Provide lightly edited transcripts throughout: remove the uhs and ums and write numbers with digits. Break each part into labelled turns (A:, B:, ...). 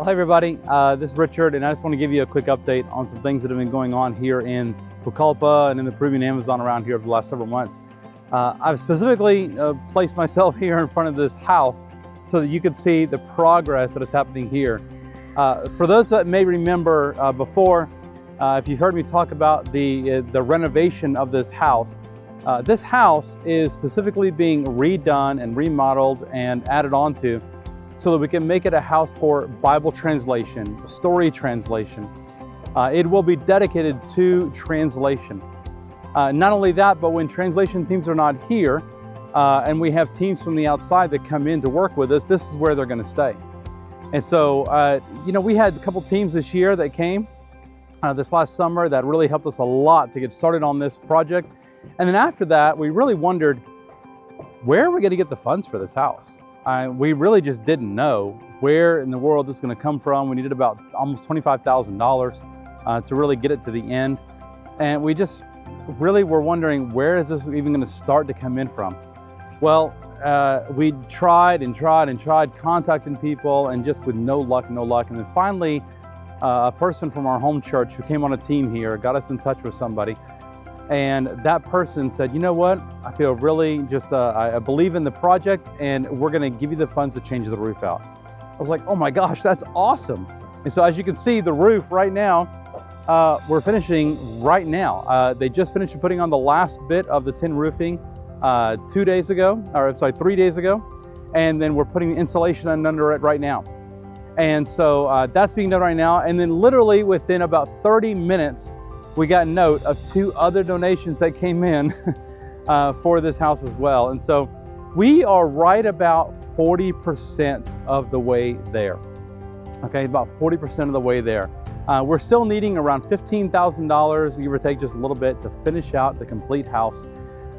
A: Well, hey everybody, this is Richard, and I just want to give you a quick update on some things that have been going on here in Pucallpa and in the Peruvian Amazon around here over the last several months. I've specifically placed myself here in front of this house so that you can see the progress that is happening here. For those that may remember before, if you've heard me talk about the renovation of this house is specifically being redone and remodeled and added onto so that we can make it a house for Bible translation, story translation. It will be dedicated to translation. Not only that, but when translation teams are not here, and we have teams from the outside that come in to work with us, this is where they're going to stay. And so, we had a couple teams this year that came this last summer that really helped us a lot to get started on this project. And then after that, we really wondered, where are we going to get the funds for this house? We really just didn't know where in the world this is going to come from. We needed about almost $25,000 to really get it to the end. And we just really were wondering, where is this even going to start to come in from? Well, we tried contacting people, and just with no luck. And then finally, a person from our home church who came on a team here got us in touch with somebody. And that person said, you know what, I feel really I believe in the project, and we're going to give you the funds to change the roof out. I was like, oh my gosh, that's awesome. And so as you can see, the roof right now, we're finishing right now. They just finished putting on the last bit of the tin roofing 3 days ago. And then we're putting the insulation under it right now. And so that's being done right now. And then literally within about 30 minutes, we got note of 2 other donations that came in for this house as well. And so we are right about 40% of the way there. Okay, about 40% of the way there. We're still needing around $15,000, give or take just a little bit, to finish out the complete house,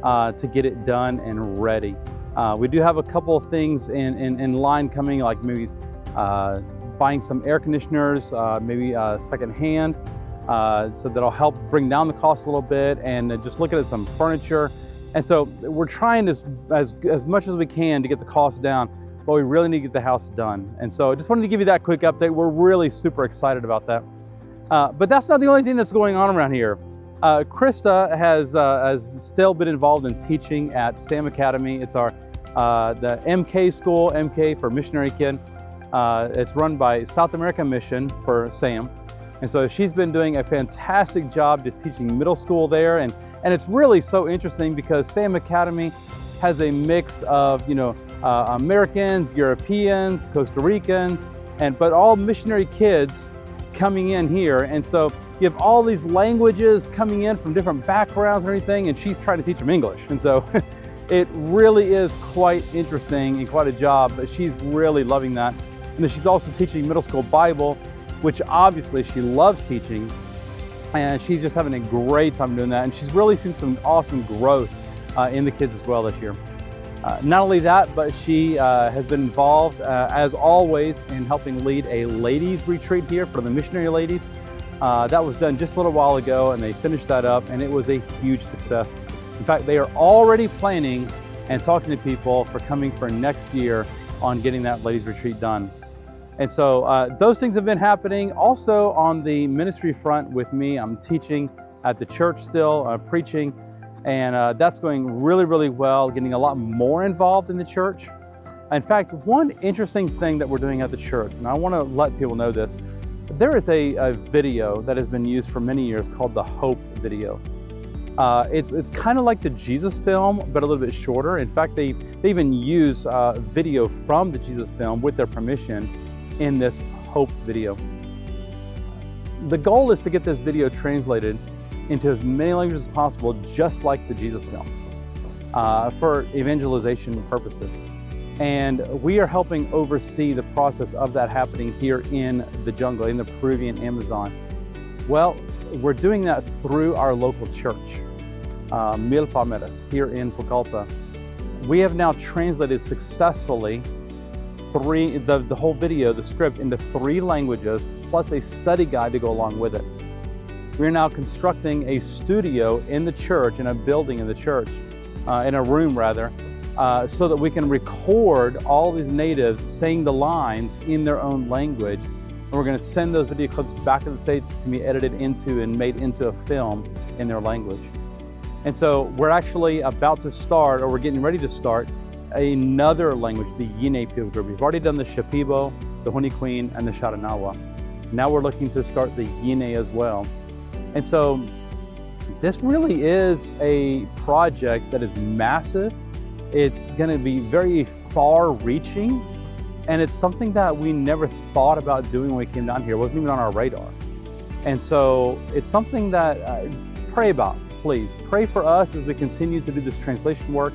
A: to get it done and ready. We do have a couple of things in line coming, like maybe buying some air conditioners, maybe secondhand, so that'll help bring down the cost a little bit, and just looking at some furniture. And so we're trying as much as we can to get the cost down, but we really need to get the house done. And so I just wanted to give you that quick update. We're really super excited about that. But that's not the only thing that's going on around here. Krista has still been involved in teaching at Sam Academy. It's the MK school, MK for Missionary Kid. It's run by South America Mission for Sam. And so she's been doing a fantastic job just teaching middle school there. And it's really so interesting because Sam Academy has a mix of, Americans, Europeans, Costa Ricans, but all missionary kids coming in here. And so you have all these languages coming in from different backgrounds and everything, and she's trying to teach them English. And so it really is quite interesting and quite a job, but she's really loving that. And then she's also teaching middle school Bible, which obviously she loves teaching, and she's just having a great time doing that. And she's really seen some awesome growth in the kids as well this year. Not only that, but she has been involved, as always, in helping lead a ladies retreat here for the missionary ladies. That was done just a little while ago, and they finished that up, and it was a huge success. In fact, they are already planning and talking to people for coming for next year on getting that ladies retreat done. And so those things have been happening. Also on the ministry front with me, I'm teaching at the church still, preaching, and that's going really, really well, getting a lot more involved in the church. In fact, one interesting thing that we're doing at the church, and I want to let people know this, there is a video that has been used for many years called the Hope video. It's kind of like the Jesus film, but a little bit shorter. In fact, they even use video from the Jesus film with their permission in this Hope video. The goal is to get this video translated into as many languages as possible, just like the Jesus film, for evangelization purposes. And we are helping oversee the process of that happening here in the jungle, in the Peruvian Amazon. Well, we're doing that through our local church, Mil Palmeras, here in Pucallpa. We have now translated successfully the whole video, the script, into 3 languages, plus a study guide to go along with it. We're now constructing a studio in the church, in a building in the church, in a room rather, so that we can record all these natives saying the lines in their own language and we're going to send those video clips back to the States. It's going to be edited into and made into a film in their language. And so we're actually about to start, or we're getting ready to start, another language, the Yine people group. We've already done the Shipibo, the Hunniquin, and the Sharanawa. Now we're looking to start the Yine as well. And so this really is a project that is massive. It's going to be very far-reaching, and it's something that we never thought about doing when we came down here. It wasn't even on our radar. And so it's something that pray about, please. Pray for us as we continue to do this translation work.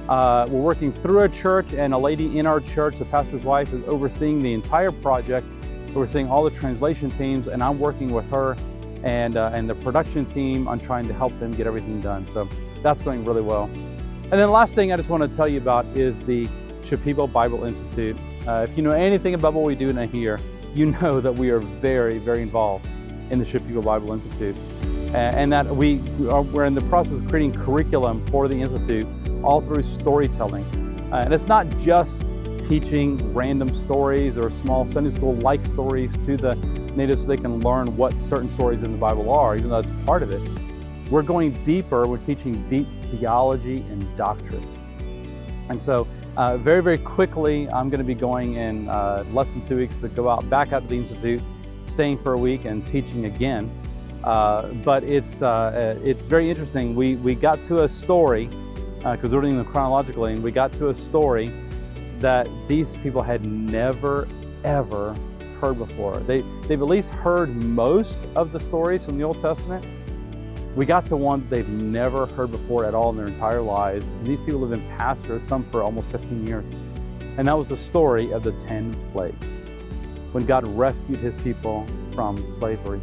A: We're working through a church, and a lady in our church, the pastor's wife, is overseeing the entire project, overseeing all the translation teams, and I'm working with her and the production team on trying to help them get everything done. So that's going really well. And then the last thing I just want to tell you about is the Shipibo Bible Institute. If you know anything about what we do in here, you know that we are very, very involved in the Shipibo Bible Institute, and that we're in the process of creating curriculum for the Institute all through storytelling. And it's not just teaching random stories or small Sunday school-like stories to the natives so they can learn what certain stories in the Bible are, even though that's part of it. We're going deeper. We're teaching deep theology and doctrine. And so very, very quickly, I'm going to be going in less than 2 weeks to go back out to the Institute, staying for a week and teaching again. But it's very interesting. We got to a story, because we're doing them chronologically, and we got to a story that these people had never, ever heard before. They've at least heard most of the stories from the Old Testament. We got to one that they've never heard before at all in their entire lives. And these people have been pastors, some for almost 15 years. And that was the story of the 10 plagues, when God rescued his people from slavery.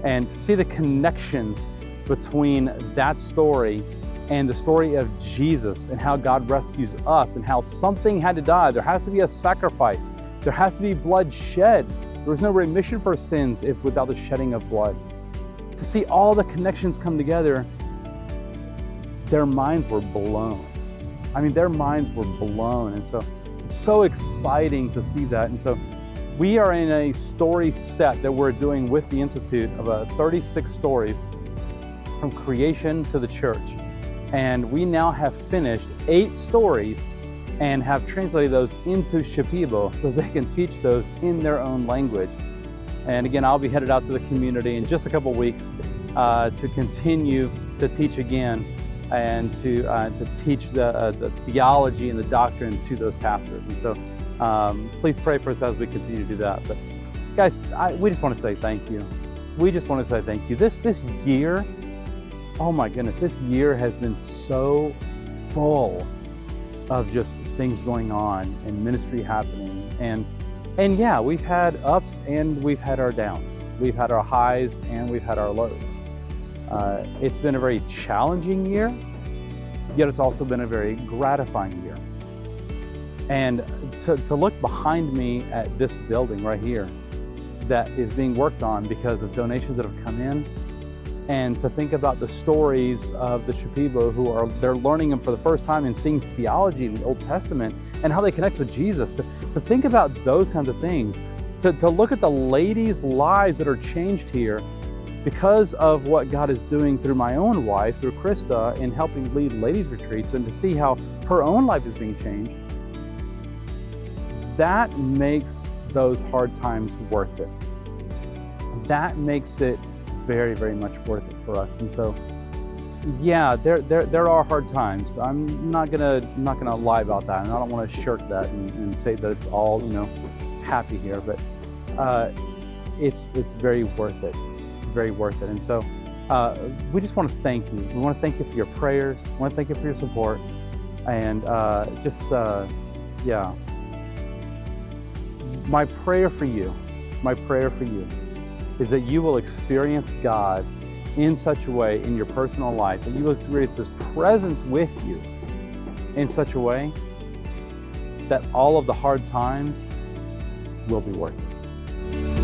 A: And to see the connections between that story and the story of Jesus and how God rescues us and how something had to die. There has to be a sacrifice. There has to be blood shed. There was no remission for sins without the shedding of blood. To see all the connections come together, their minds were blown. I mean, their minds were blown. And so it's so exciting to see that. And so we are in a story set that we're doing with the Institute of 36 stories from creation to the church. And we now have finished 8 stories and have translated those into Shipibo so they can teach those in their own language. And again, I'll be headed out to the community in just a couple weeks to continue to teach again and to teach the theology and the doctrine to those pastors. And so please pray for us as we continue to do that. But guys, we just want to say thank you. We just want to say thank you. This year, oh my goodness, this year has been so full of just things going on and ministry happening. And yeah, we've had ups and we've had our downs. We've had our highs and we've had our lows. It's been a very challenging year, yet it's also been a very gratifying year. And to look behind me at this building right here that is being worked on because of donations that have come in, and to think about the stories of the Shipibo they're learning them for the first time and seeing theology in the Old Testament and how they connect with Jesus, to think about those kinds of things, to look at the ladies' lives that are changed here because of what God is doing through my own wife, through Krista, in helping lead ladies' retreats, and to see how her own life is being changed. That makes those hard times worth it. That makes it very, very much worth it for us. And so, yeah, there are hard times. I'm not gonna lie about that, and I don't want to shirk that and say that it's all happy here. But it's very worth it. It's very worth it. And so we just want to thank you. We want to thank you for your prayers. We want to thank you for your support, and yeah. My prayer for you is that you will experience God in such a way in your personal life, and you will experience His presence with you in such a way that all of the hard times will be worth it.